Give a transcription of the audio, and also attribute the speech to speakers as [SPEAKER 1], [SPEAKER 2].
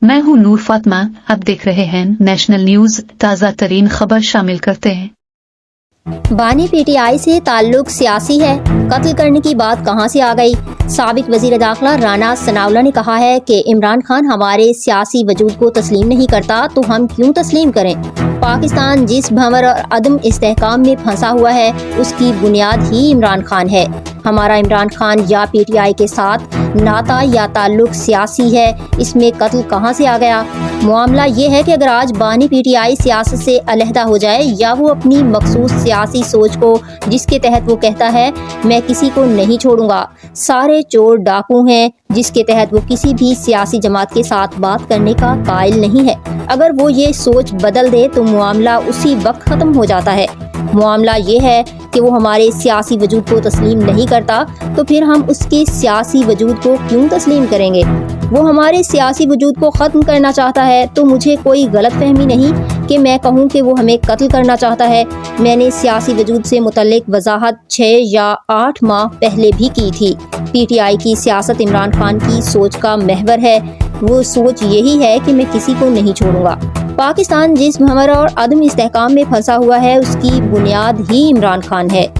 [SPEAKER 1] मैं हूं नूर फातिमा। आप देख रहे हैं नेशनल न्यूज। ताज़ा तरीन खबर शामिल करते हैं।
[SPEAKER 2] बानी पीटीआई से ताल्लुक सियासी है, कत्ल करने की बात कहां से आ गई? साबिक वजीर दाखिला राना सनाउल्लाह ने कहा है कि इमरान खान हमारे सियासी वजूद को तस्लीम नहीं करता तो हम क्यों तस्लीम करें? पाकिस्तान जिस भंवर और अदम इस्तेहकाम में फंसा हुआ है उसकी बुनियाद ही इमरान खान है। हमारा इमरान खान या पीटीआई के साथ नाता या ताल्लुक सियासी है, इसमें कत्ल कहां से आ गया? मामला ये है कि अगर आज बानी पीटीआई सियासत से अलहदा हो जाए या वो अपनी मखसूस सियासी सोच को, जिसके तहत वो कहता है मैं किसी को नहीं छोड़ूंगा, सारे चोर डाकू हैं, जिसके तहत वो किसी भी सियासी जमात के साथ बात करने का कायल नहीं है, अगर वो ये सोच बदल दे तो मामला उसी वक्त ख़त्म हो जाता है। मामला ये है कि वो हमारे सियासी वजूद को तस्लीम नहीं करता तो फिर हम उसके सियासी वजूद को क्यों तस्लीम करेंगे? वो हमारे सियासी वजूद को ख़त्म करना चाहता है तो मुझे कोई गलत फहमी नहीं कि मैं कहूँ कि वो हमें कत्ल करना चाहता है। मैंने सियासी वजूद से मुतल्लिक वजाहत 6 या 8 माह पहले भी की थी। पीटीआई की सियासत इमरान खान की सोच का महवर है। वो सोच यही है कि मैं किसी को नहीं छोड़ूंगा। पाकिस्तान जिस भंवर और अदम इस्तेहकाम में फंसा हुआ है उसकी बुनियाद ही इमरान खान है।